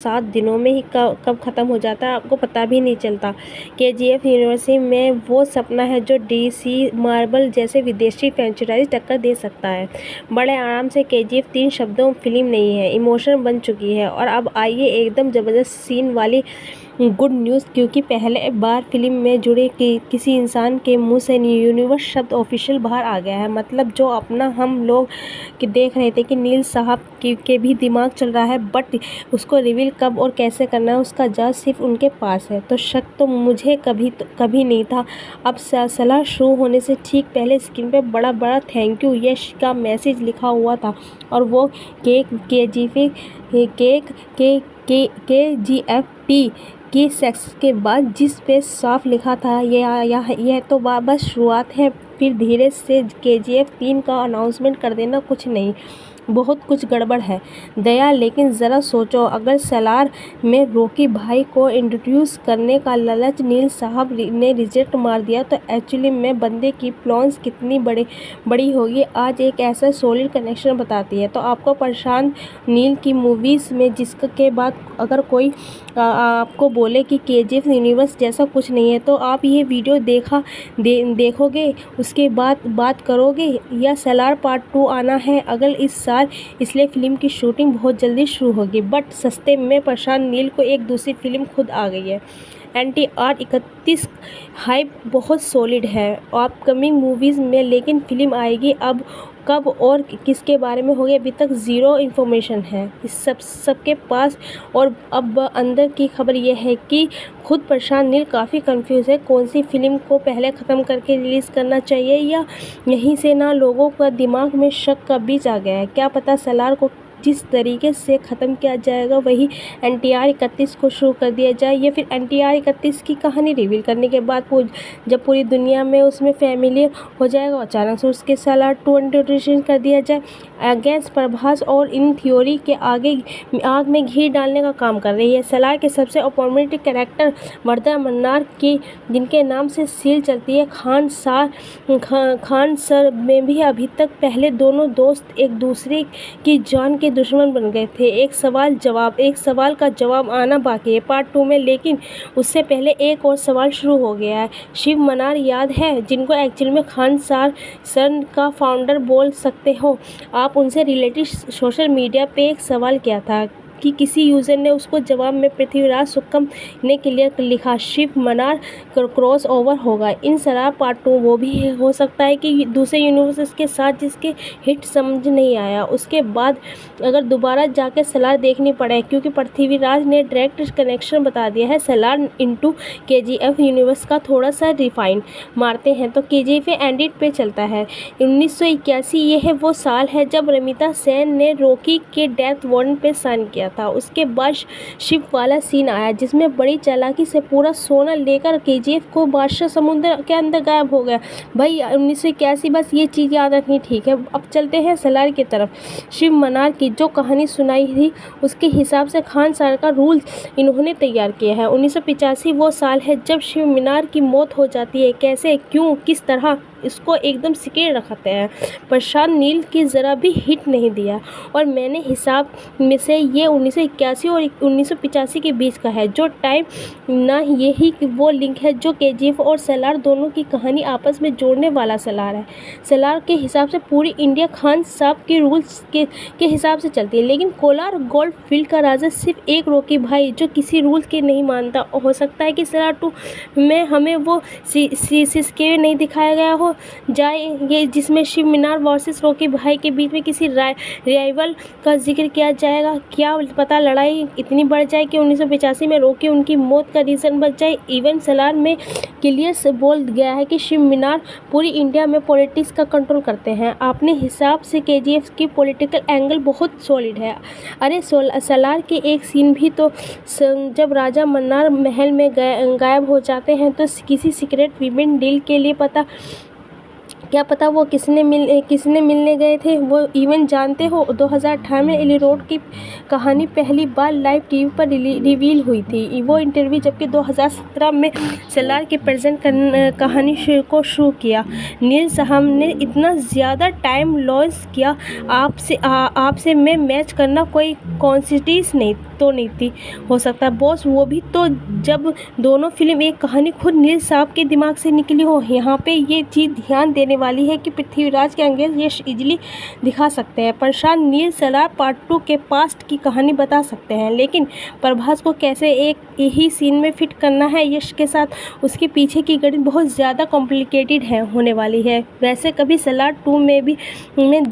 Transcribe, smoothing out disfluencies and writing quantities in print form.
7 दिनों में ही कब ख़त्म हो जाता है आपको पता भी नहीं चलता। केजीएफ यूनिवर्स में वो सपना है जो डीसी, मार्वल जैसे विदेशी फ्रेंचाइज टक्कर दे सकता है। बड़े आराम से केजीएफ 3 शब्दों फिल्म नहीं है, इमोशन बन चुकी है। और अब आइए एकदम ज़बरदस्त सीन वाली गुड न्यूज़, क्योंकि पहले बार फिल्म में जुड़े किसी इंसान के मुंह से यूनिवर्स शब्द ऑफिशियल बाहर आ गया है। मतलब जो अपना हम लोग देख रहे थे कि नील साहब के भी दिमाग चल रहा है, बट उसको रिवील कब और कैसे करना है उसका जाज सिर्फ उनके पास है। तो शक तो मुझे कभी नहीं था। अब सलाह शुरू होने से ठीक पहले स्क्रीन पे बड़ा बड़ा थैंक यू यश का मैसेज लिखा हुआ था, और वो KGF की सेक्स के बाद जिस पे साफ लिखा था यह तो बस शुरुआत है। फिर धीरे से KGF 3 का अनाउंसमेंट कर देना, कुछ नहीं, बहुत कुछ गड़बड़ है दया। लेकिन ज़रा सोचो, अगर सलार में रॉकी भाई को इंट्रोड्यूस करने का लालच नील साहब ने रिजेक्ट मार दिया तो एक्चुअली में बंदे की प्लॉन्स कितनी बड़ी होगी। आज एक ऐसा सॉलिड कनेक्शन बताती है। तो आपको प्रशांत नील की मूवीज़ में जिसके बाद अगर कोई आपको बोले कि केजीएफ यूनिवर्स जैसा कुछ नहीं है, तो आप ये वीडियो देखोगे, उसके बाद बात करोगे, या सलार पार्ट 2 आना है अगले इस साल, इसलिए फिल्म की शूटिंग बहुत जल्दी शुरू होगी। बट सस्ते में प्रशांत नील को एक दूसरी फिल्म खुद आ गई है। NTR 31 हाइप बहुत सॉलिड है अपकमिंग मूवीज़ में, लेकिन फिल्म आएगी अब कब और किसके बारे में होगी अभी तक ज़ीरो इन्फॉर्मेशन है इस सबके पास। और अब अंदर की खबर यह है कि खुद प्रशांत नील काफ़ी कंफ्यूज है, कौन सी फिल्म को पहले ख़त्म करके रिलीज़ करना चाहिए, या यहीं से ना लोगों का दिमाग में शक का बीज आ गया है। क्या पता सलार को जिस तरीके से ख़त्म किया जाएगा वही NTR 31 को शुरू कर दिया जाए, या फिर NTR 31 की कहानी रिवील करने के बाद जब पूरी दुनिया में उसमें फैमिलियर हो जाएगा अचानक से उसके सलार 2 इंट्रोड्यूशन कर दिया जाए। अगेंस्ट प्रभास और इन थ्योरी के आगे आग में घी डालने का काम कर रही है। सलार के सबसे अपॉर्चुनिटी कैरेक्टर वर्दा मन्नार की, जिनके नाम से सील चलती है खान सर में भी अभी तक पहले दोनों दोस्त एक दूसरे की जान के दुश्मन बन गए थे। एक सवाल का जवाब आना बाकी है पार्ट 2 में, लेकिन उससे पहले एक और सवाल शुरू हो गया है। शिव मनार याद है, जिनको एक्चुअल में खान सर का फाउंडर बोल सकते हो आप, उनसे रिलेटेड सोशल मीडिया पे एक सवाल किया था कि किसी यूज़र ने उसको जवाब में पृथ्वीराज सुक्कम ने क्लियर लिखा, शिव मनार क्रॉस ओवर होगा इन सलार पार्ट 2। वो भी हो सकता है कि दूसरे यूनिवर्स के साथ जिसके हिट समझ नहीं आया, उसके बाद अगर दोबारा जाके सलार देखनी पड़े, क्योंकि पृथ्वीराज ने डायरेक्ट कनेक्शन बता दिया है। सलार इनटू KGF यूनिवर्स का थोड़ा सा रिफाइन मारते हैं तो KGF एंडिट पे चलता है। 1981 यह वो साल है जब रमिता सेन ने रॉकी के डेथ वारंट पे साइन किया था। उसके बाद शिप वाला सीन आया जिसमें बड़ी चालाकी से पूरा सोना लेकर KGF को बादशाह समुद्र के अंदर गायब हो गया। भाई 1981, बस ये चीज़ याद रखनी, ठीक है। अब चलते हैं सलार की तरफ। शिव मनार की जो कहानी सुनाई थी उसके हिसाब से खान सर का रूल्स इन्होंने तैयार किया है। 1985 वो साल है जब शिव मीनार की मौत हो जाती है। कैसे, क्यों, किस तरह, इसको एकदम सिकेड़ रखते हैं। प्रशांत नील की ज़रा भी हिट नहीं दिया, और मैंने हिसाब में से ये 1981 और 1985 के बीच का है जो टाइम ना, यही वो लिंक है जो KGF और सलार दोनों की कहानी आपस में जोड़ने वाला सलार है। सलार के हिसाब से पूरी इंडिया खान साहब के रूल्स के हिसाब से चलती है, लेकिन कोलार गोल्ड फील्ड का राजा सिर्फ एक रॉकी भाई जो किसी रूल्स के नहीं मानता। हो सकता है कि सलार 2 में हमें वो सिस्के नहीं दिखाया गया हो जाए, ये जिसमें शिव मीनार वर्सेस रॉकी भाई के बीच में किसी राइवल का जिक्र किया जाएगा। क्या पता लड़ाई इतनी बढ़ जाए कि 1985 में रॉकी उनकी मौत का रीज़न बच जाए। इवन सलार में क्लियर से बोल गया है कि शिव मीनार पूरी इंडिया में पॉलिटिक्स का कंट्रोल करते हैं। अपने हिसाब से KGF की पॉलिटिकल एंगल बहुत सॉलिड है। अरे सलार के एक सीन भी तो जब राजा मन्नार महल में गायब हो जाते हैं तो किसी सीक्रेट वीमेन डील के लिए पता क्या पता वो किसने मिलने गए थे। वो इवेंट जानते हो, 2018 में एली रोड की कहानी पहली बार लाइव टीवी पर रिवील हुई थी। वो इंटरव्यू जबकि 2017 में सलार की प्रेजेंट कहानी को शुरू किया। नील साहब ने इतना ज़्यादा टाइम लॉस किया, आपसे मैं मैच करना कोई कॉन्सिटीज नहीं थी हो सकता बॉस, वो भी तो जब दोनों फिल्म एक कहानी खुद नील साहब के दिमाग से निकली हो। यहाँ पे ये चीज़ ध्यान देने वाली है कि पृथ्वीराज के अंग्रेज यश इजली दिखा सकते हैं, प्रशांत नील सलार पार्ट 2 के पास्ट की कहानी बता सकते हैं, लेकिन प्रभास को कैसे एक ही सीन में फिट करना है यश के साथ, उसके पीछे की गणित बहुत ज़्यादा कॉम्प्लिकेटेड होने वाली है। वैसे कभी सलार 2 में